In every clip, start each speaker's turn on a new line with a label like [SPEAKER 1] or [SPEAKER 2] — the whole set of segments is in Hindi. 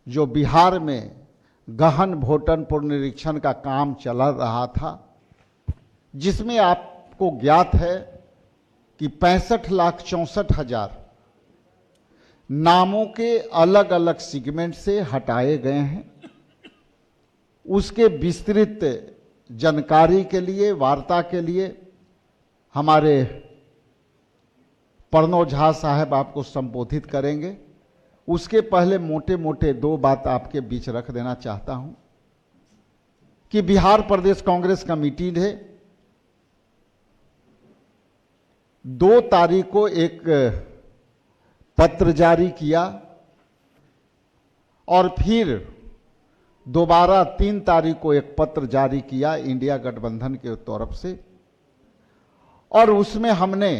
[SPEAKER 1] जो बिहार में गहन वोटर पुनरीक्षण का काम चला रहा था, जिसमें आपको ज्ञात है कि 65,64,000 नामों के अलग अलग सेगमेंट से हटाए गए हैं। उसके विस्तृत जानकारी के लिए, वार्ता के लिए हमारे प्रणव झा साहब आपको संबोधित करेंगे। उसके पहले मोटे मोटे दो बात आपके बीच रख देना चाहता हूं कि बिहार प्रदेश कांग्रेस कमेटी ने 2 तारीख को एक पत्र जारी किया और फिर दोबारा 3 तारीख को एक पत्र जारी किया इंडिया गठबंधन के तरफ से, और उसमें हमने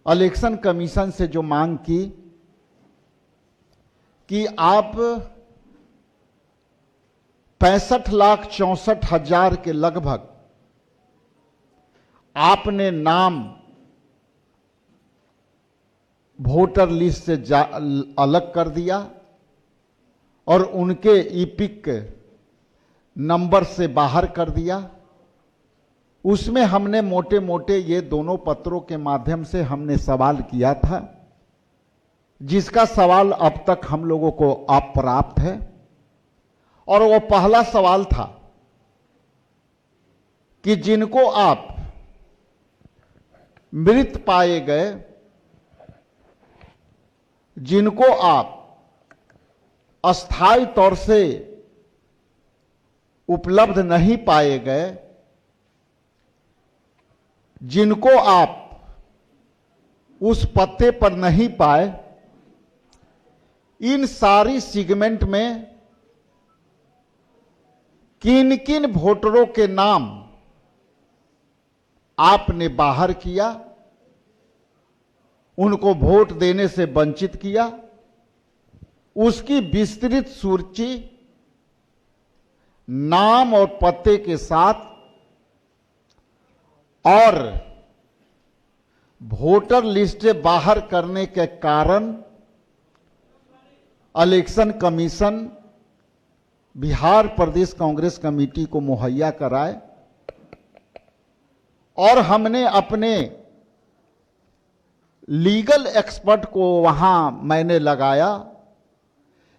[SPEAKER 1] इलेक्शन कमीशन से जो मांग की कि आप 65,64,000 के लगभग आपने नाम वोटर लिस्ट से अलग कर दिया और उनके ईपिक नंबर से बाहर कर दिया। उसमें हमने मोटे मोटे ये दोनों पत्रों के माध्यम से हमने सवाल किया था, जिसका सवाल अब तक हम लोगों को अप्राप्त है। और वो पहला सवाल था कि जिनको आप मृत पाए गए, जिनको आप अस्थायी तौर से उपलब्ध नहीं पाए गए, जिनको आप उस पत्ते पर नहीं पाए, इन सारी सेगमेंट में किन किन वोटरों के नाम आपने बाहर किया, उनको वोट देने से वंचित किया, उसकी विस्तृत सूची नाम और पते के साथ और वोटर लिस्ट से बाहर करने के कारण इलेक्शन कमीशन बिहार प्रदेश कांग्रेस कमेटी को मुहैया कराए। और हमने अपने लीगल एक्सपर्ट को वहां मैंने लगाया,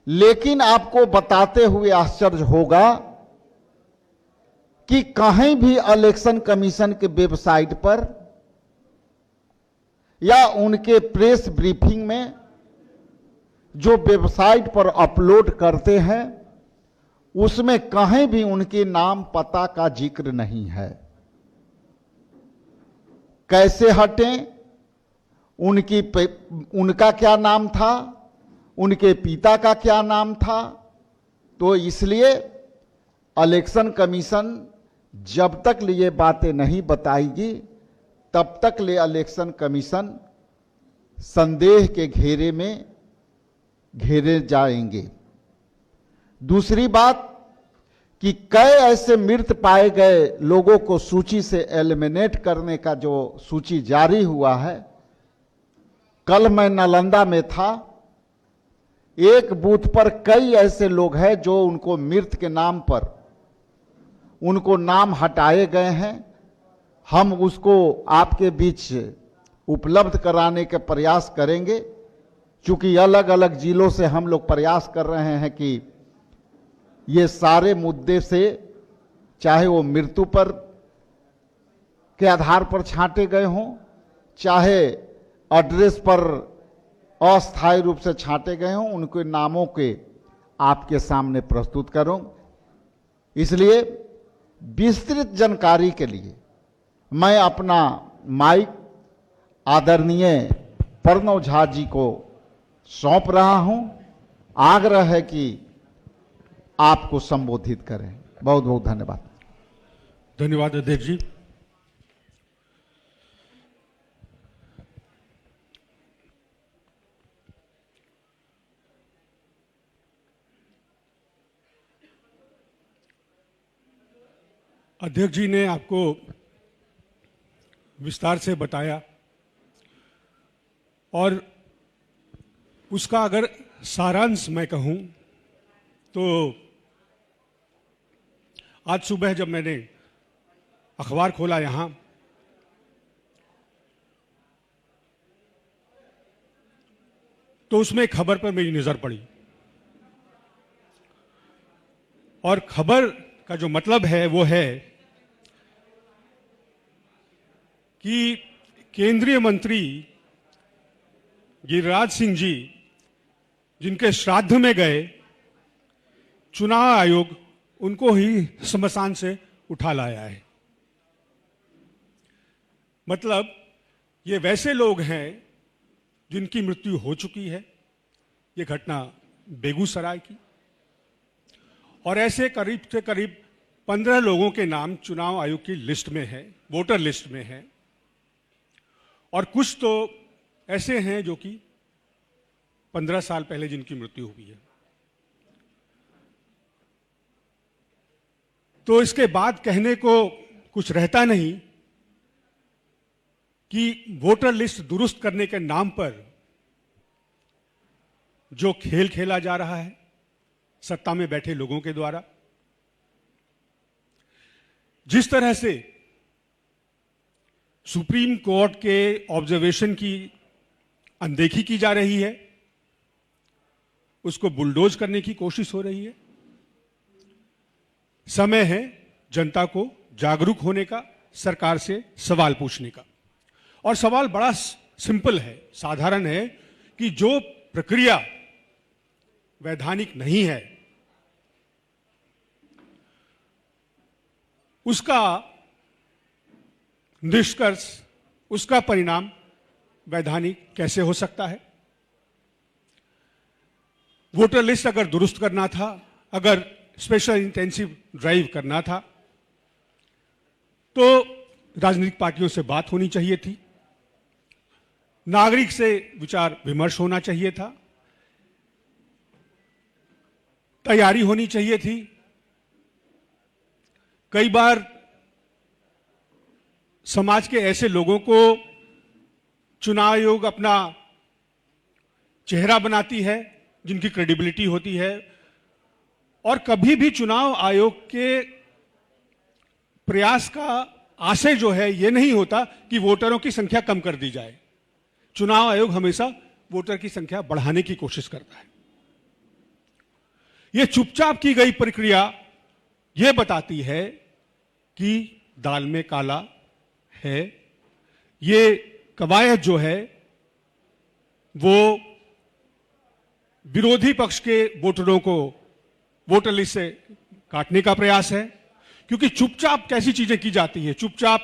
[SPEAKER 1] लेकिन आपको बताते हुए आश्चर्य होगा कि कहीं भी इलेक्शन कमीशन के वेबसाइट पर या उनके प्रेस ब्रीफिंग में जो वेबसाइट पर अपलोड करते हैं, उसमें कहीं भी उनके नाम पता का जिक्र नहीं है। कैसे हटें, उनका क्या नाम था, उनके पिता का क्या नाम था। तो इसलिए इलेक्शन कमीशन जब तक ये बातें नहीं बताएगी, तब तक ले इलेक्शन कमीशन संदेह के घेरे में घेरे जाएंगे। दूसरी बात कि कई ऐसे मृत पाए गए लोगों को सूची से एलिमिनेट करने का जो सूची जारी हुआ है, कल मैं नालंदा में था, एक बूथ पर कई ऐसे लोग हैं जो उनको मृत के नाम पर उनको नाम हटाए गए हैं। हम उसको आपके बीच उपलब्ध कराने के प्रयास करेंगे, क्योंकि अलग अलग जिलों से हम लोग प्रयास कर रहे हैं कि ये सारे मुद्दे से, चाहे वो मृत्यु पर के आधार पर छांटे गए हों, चाहे एड्रेस पर अस्थायी रूप से छांटे गए हों, उनके नामों के आपके सामने प्रस्तुत करूं। इसलिए विस्तृत जानकारी के लिए मैं अपना माइक आदरणीय प्रणव झा जी को सौंप रहा हूं। आग्रह है कि आपको संबोधित करें। बहुत बहुत धन्यवाद।
[SPEAKER 2] धन्यवाद अध्यक्ष जी। अध्यक्ष जी ने आपको विस्तार से बताया और उसका अगर सारांश मैं कहूं तो आज सुबह जब मैंने अखबार खोला यहां, तो उसमें एक खबर पर मेरी नजर पड़ी और खबर का जो मतलब है वो है कि केंद्रीय मंत्री गिरिराज सिंह जी जिनके श्राद्ध में गए, चुनाव आयोग उनको ही श्मशान से उठा लाया है। मतलब ये वैसे लोग हैं जिनकी मृत्यु हो चुकी है। ये घटना बेगूसराय की, और ऐसे करीब से करीब 15 लोगों के नाम चुनाव आयोग की लिस्ट में है, वोटर लिस्ट में है, और कुछ तो ऐसे हैं जो कि 15 साल पहले जिनकी मृत्यु हुई है। तो इसके बाद कहने को कुछ रहता नहीं कि वोटर लिस्ट दुरुस्त करने के नाम पर जो खेल खेला जा रहा है सत्ता में बैठे लोगों के द्वारा, जिस तरह से सुप्रीम कोर्ट के ऑब्जर्वेशन की अनदेखी की जा रही है, उसको बुलडोज करने की कोशिश हो रही है। समय है जनता को जागरूक होने का, सरकार से सवाल पूछने का। और सवाल बड़ा सिंपल है, साधारण है कि जो प्रक्रिया वैधानिक नहीं है उसका निष्कर्ष, उसका परिणाम वैधानिक कैसे हो सकता है। वोटर लिस्ट अगर दुरुस्त करना था, अगर स्पेशल इंटेंसिव ड्राइव करना था, तो राजनीतिक पार्टियों से बात होनी चाहिए थी, नागरिक से विचार विमर्श होना चाहिए था, तैयारी होनी चाहिए थी। कई बार समाज के ऐसे लोगों को चुनाव आयोग अपना चेहरा बनाती है जिनकी क्रेडिबिलिटी होती है, और कभी भी चुनाव आयोग के प्रयास का आशय जो है यह नहीं होता कि वोटरों की संख्या कम कर दी जाए। चुनाव आयोग हमेशा वोटर की संख्या बढ़ाने की कोशिश करता है। यह चुपचाप की गई प्रक्रिया यह बताती है कि दाल में काला है। ये कवायद जो है वो विरोधी पक्ष के वोटरों को वोटर लिस्ट से काटने का प्रयास है, क्योंकि चुपचाप कैसी चीजें की जाती है। चुपचाप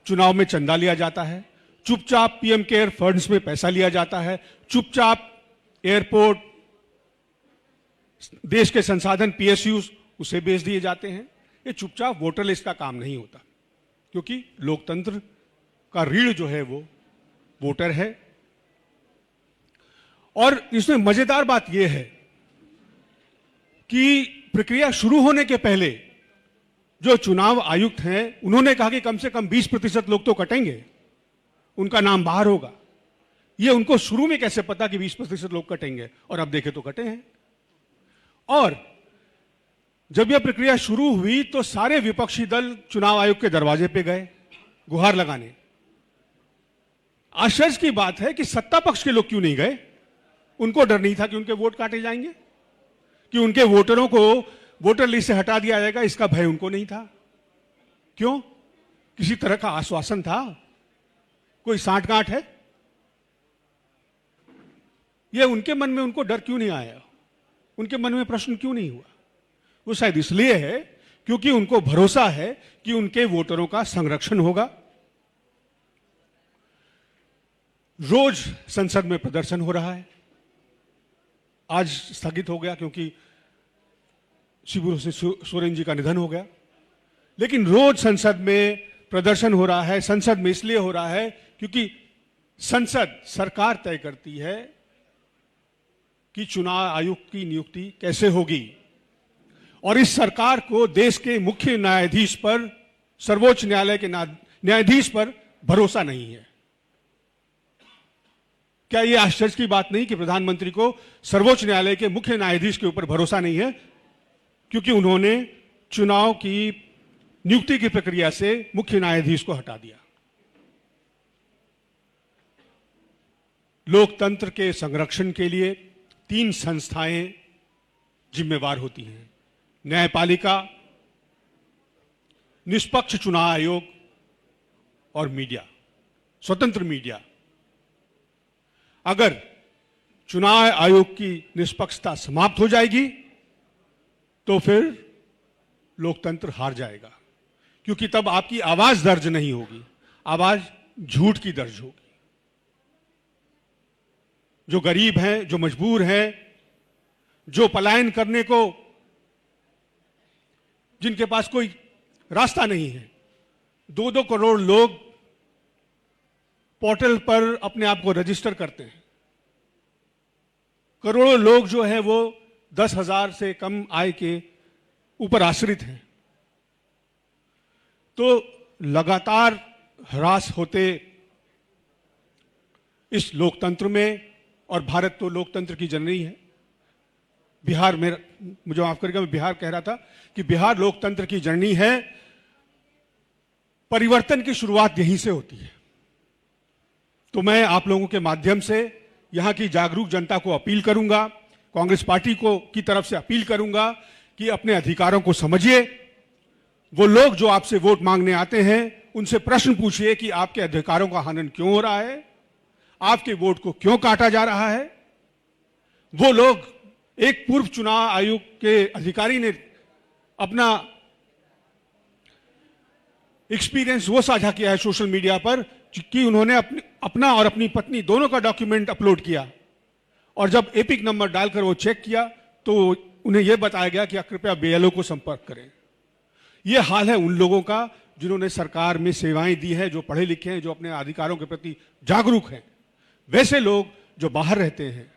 [SPEAKER 2] चुनाव में चंदा लिया जाता है, चुपचाप पीएम केयर फंड्स में पैसा लिया जाता है, चुपचाप एयरपोर्ट, देश के संसाधन पीएसयूज उसे बेच दिए जाते हैं। ये चुपचाप वोटर लिस्ट का काम नहीं होता, क्योंकि लोकतंत्र का रीढ़ जो है वो वोटर है। और इसमें मजेदार बात यह है कि प्रक्रिया शुरू होने के पहले जो चुनाव आयुक्त हैं उन्होंने कहा कि कम से कम 20% लोग तो कटेंगे, उनका नाम बाहर होगा। यह उनको शुरू में कैसे पता कि 20% लोग कटेंगे, और अब देखे तो कटे हैं। और जब यह प्रक्रिया शुरू हुई तो सारे विपक्षी दल चुनाव आयोग के दरवाजे पे गए गुहार लगाने। आश्चर्य की बात है कि सत्ता पक्ष के लोग क्यों नहीं गए? उनको डर नहीं था कि उनके वोट काटे जाएंगे, कि उनके वोटरों को वोटर लिस्ट से हटा दिया जाएगा, इसका भय उनको नहीं था। क्यों? किसी तरह का आश्वासन था? कोई सांठगांठ है? यह उनके मन में, उनको डर क्यों नहीं आया? उनके मन में प्रश्न क्यों नहीं हुआ? वो शायद इसलिए है क्योंकि उनको भरोसा है कि उनके वोटरों का संरक्षण होगा। रोज संसद में प्रदर्शन हो रहा है। आज स्थगित हो गया क्योंकि शिबू सोरेन जी का निधन हो गया, लेकिन रोज संसद में प्रदर्शन हो रहा है। संसद में इसलिए हो रहा है क्योंकि संसद, सरकार तय करती है कि चुनाव आयुक्त की नियुक्ति कैसे होगी, और इस सरकार को देश के मुख्य न्यायाधीश पर, सर्वोच्च न्यायालय के न्यायाधीश पर भरोसा नहीं है। क्या यह आश्चर्य की बात नहीं कि प्रधानमंत्री को सर्वोच्च न्यायालय के मुख्य न्यायाधीश के ऊपर भरोसा नहीं है, क्योंकि उन्होंने चुनाव की नियुक्ति की प्रक्रिया से मुख्य न्यायाधीश को हटा दिया। लोकतंत्र के संरक्षण के लिए 3 संस्थाएं जिम्मेवार होती हैं: न्यायपालिका, निष्पक्ष चुनाव आयोग और मीडिया, स्वतंत्र मीडिया। अगर चुनाव आयोग की निष्पक्षता समाप्त हो जाएगी तो फिर लोकतंत्र हार जाएगा, क्योंकि तब आपकी आवाज दर्ज नहीं होगी, आवाज झूठ की दर्ज होगी। जो गरीब हैं, जो मजबूर हैं, जो पलायन करने को, जिनके पास कोई रास्ता नहीं है, 2-2 करोड़ लोग पोर्टल पर अपने आप को रजिस्टर करते हैं। करोड़ों लोग जो है वो 10,000 से कम आय के ऊपर आश्रित हैं। तो लगातार ह्रास होते इस लोकतंत्र में, और भारत तो लोकतंत्र की जननी है। बिहार में, मुझे माफ करिएगा, मैं बिहार कह रहा था कि बिहार लोकतंत्र की जननी है। परिवर्तन की शुरुआत यहीं से होती है। तो मैं आप लोगों के माध्यम से यहां की जागरूक जनता को अपील करूंगा, कांग्रेस पार्टी को की तरफ से अपील करूंगा कि अपने अधिकारों को समझिए। वो लोग जो आपसे वोट मांगने आते हैं, उनसे प्रश्न पूछिए कि आपके अधिकारों का हनन क्यों हो रहा है, आपके वोट को क्यों काटा जा रहा है। वो लोग, एक पूर्व चुनाव आयोग के अधिकारी ने अपना एक्सपीरियंस वो साझा किया है सोशल मीडिया पर कि उन्होंने अपना और अपनी पत्नी दोनों का डॉक्यूमेंट अपलोड किया, और जब एपिक नंबर डालकर वो चेक किया तो उन्हें यह बताया गया कि आप कृपया बीएलओ को संपर्क करें। यह हाल है उन लोगों का जिन्होंने सरकार में सेवाएं दी है, जो पढ़े लिखे हैं, जो अपने अधिकारों के प्रति जागरूक हैं। वैसे लोग जो बाहर रहते हैं,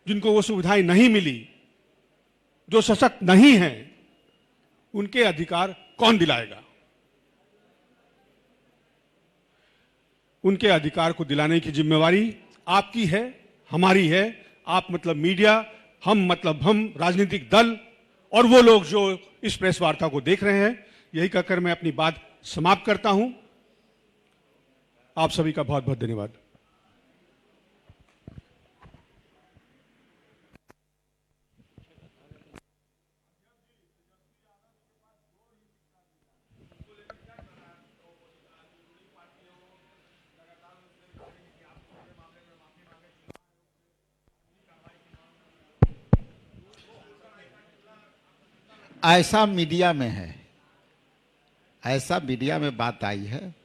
[SPEAKER 2] जिनको वो सुविधाएं नहीं मिली, जो सशक्त नहीं हैं, उनके अधिकार कौन दिलाएगा? उनके अधिकार को दिलाने की जिम्मेवारी आपकी है, हमारी है। आप मतलब मीडिया, हम मतलब हम राजनीतिक दल, और वो लोग जो इस प्रेस वार्ता को देख रहे हैं। यही कहकर मैं अपनी बात समाप्त करता हूं। आप सभी का बहुत बहुत धन्यवाद।
[SPEAKER 1] ऐसा मीडिया में है, ऐसा मीडिया में बात आई है,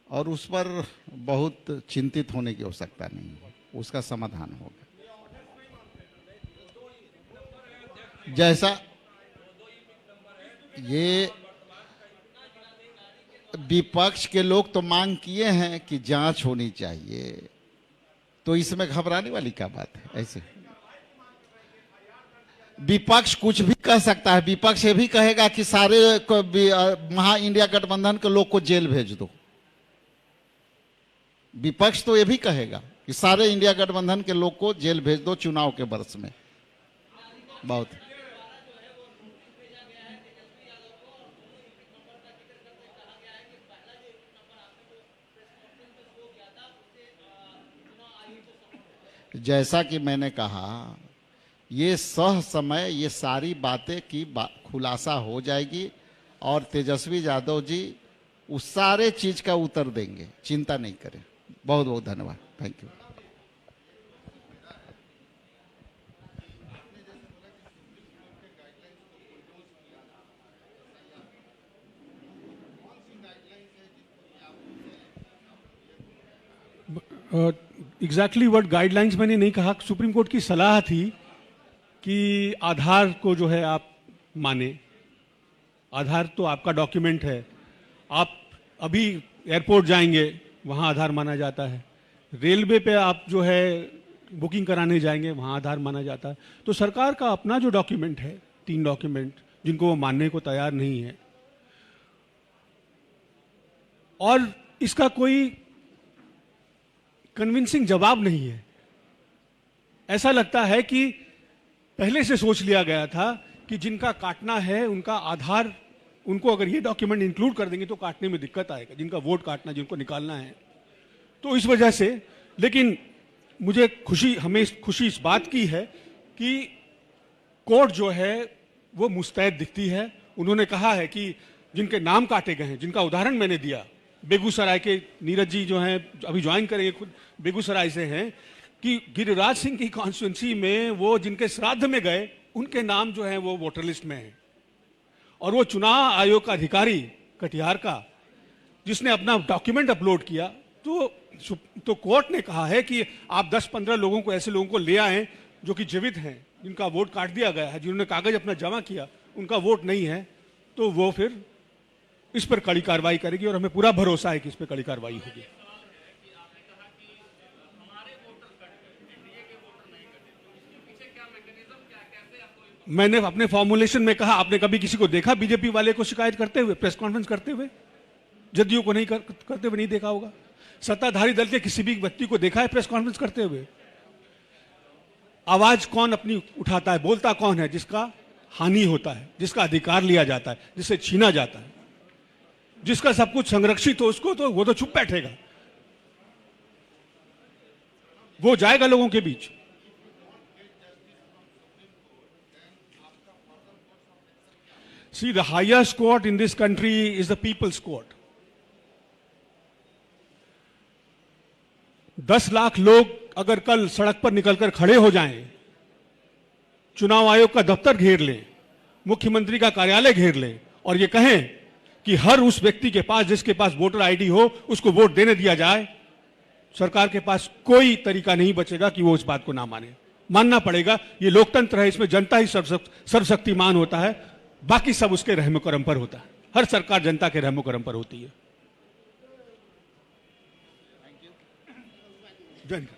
[SPEAKER 1] और उस पर बहुत चिंतित होने की आवश्यकता नहीं है, उसका समाधान होगा। जैसा ये विपक्ष के लोग तो मांग किए हैं कि जांच होनी चाहिए, तो इसमें घबराने वाली क्या बात है? ऐसे विपक्ष कुछ भी कह सकता है। विपक्ष ये भी कहेगा कि सारे महा इंडिया गठबंधन के लोग को जेल भेज दो। विपक्ष तो ये भी कहेगा कि सारे इंडिया गठबंधन के लोग को जेल भेज दो चुनाव के वर्ष में। बहुत जैसा कि मैंने कहा, ये सह समय ये सारी बातें की खुलासा हो जाएगी, और तेजस्वी यादव जी उस सारे चीज का उत्तर देंगे, चिंता नहीं करें। बहुत बहुत धन्यवाद। Thank you.
[SPEAKER 2] Exactly what guidelines मैंने नहीं कहा। सुप्रीम कोर्ट की सलाह थी कि आधार को जो है आप माने। आधार तो आपका डॉक्यूमेंट है। आप अभी एयरपोर्ट जाएंगे, वहाँ आधार माना जाता है। रेलवे पे आप जो है बुकिंग कराने जाएंगे, वहाँ आधार माना जाता है। तो सरकार का अपना जो डॉक्यूमेंट है, 3 डॉक्यूमेंट जिनको वो मानने को तैयार नहीं है, और इसका कोई कन्विंसिंग जवाब नहीं है। ऐसा लगता है कि पहले से सोच लिया गया था कि जिनका काटना है उनका आधार, उनको अगर ये डॉक्यूमेंट इंक्लूड कर देंगे तो काटने में दिक्कत आएगा, जिनका वोट काटना, जिनको निकालना है। तो इस वजह से, लेकिन मुझे हमें खुशी इस बात की है कि कोर्ट जो है वो मुस्तैद दिखती है। उन्होंने कहा है कि जिनके नाम काटे गए हैं, जिनका उदाहरण मैंने दिया, बेगूसराय के नीरज जी जो हैं अभी ज्वाइन करेंगे, खुद बेगूसराय से हैं, कि गिरिराज सिंह की कॉन्स्टिट्यूंसी में वो जिनके श्राद्ध में गए उनके नाम जो है वो वोटर लिस्ट में है। और वो चुनाव आयोग का अधिकारी कटिहार का जिसने अपना डॉक्यूमेंट अपलोड किया, तो कोर्ट ने कहा है कि आप 10-15 लोगों को, ऐसे लोगों को ले आए जो कि जीवित हैं, जिनका वोट काट दिया गया है, जिन्होंने कागज अपना जमा किया, उनका वोट नहीं है, तो वो फिर इस पर कड़ी कार्रवाई करेगी और हमें पूरा भरोसा है कि इस पर कड़ी कार्रवाई होगी। मैंने अपने फॉर्मुलेशन में कहा, आपने कभी किसी को देखा बीजेपी वाले को शिकायत करते हुए, प्रेस कॉन्फ्रेंस करते हुए? जदयू को नहीं करते हुए नहीं देखा होगा। सत्ताधारी दल के किसी भी व्यक्ति को देखा है प्रेस कॉन्फ्रेंस करते हुए? आवाज कौन अपनी उठाता है, बोलता कौन है? जिसका हानि होता है, जिसका अधिकार लिया जाता है, जिससे छीना जाता है, जिसका सब कुछ संरक्षित हो, उसको तो वो तो चुप बैठेगा, वो जाएगा लोगों के बीच। See, the highest court in this country is the people's court. 10 lakh लोग अगर कल सड़क पर निकलकर खड़े हो जाएं, चुनाव आयोग का दफ्तर घेर लें, मुख्यमंत्री का कार्यालय घेर लें और ये कहें कि हर उस व्यक्ति के पास जिसके पास वोटर आईडी हो उसको वोट देने दिया जाए, सरकार के पास कोई तरीका नहीं बचेगा कि वो इस बात को ना माने। मानना पड़ेगा, ये लोकतंत्र है, इसमें जनता ही सर्वशक्तिमान होता है, बाकी सब उसके रहमो करम पर होता है। हर सरकार जनता के रहमो करम पर होती है। जय हिंद।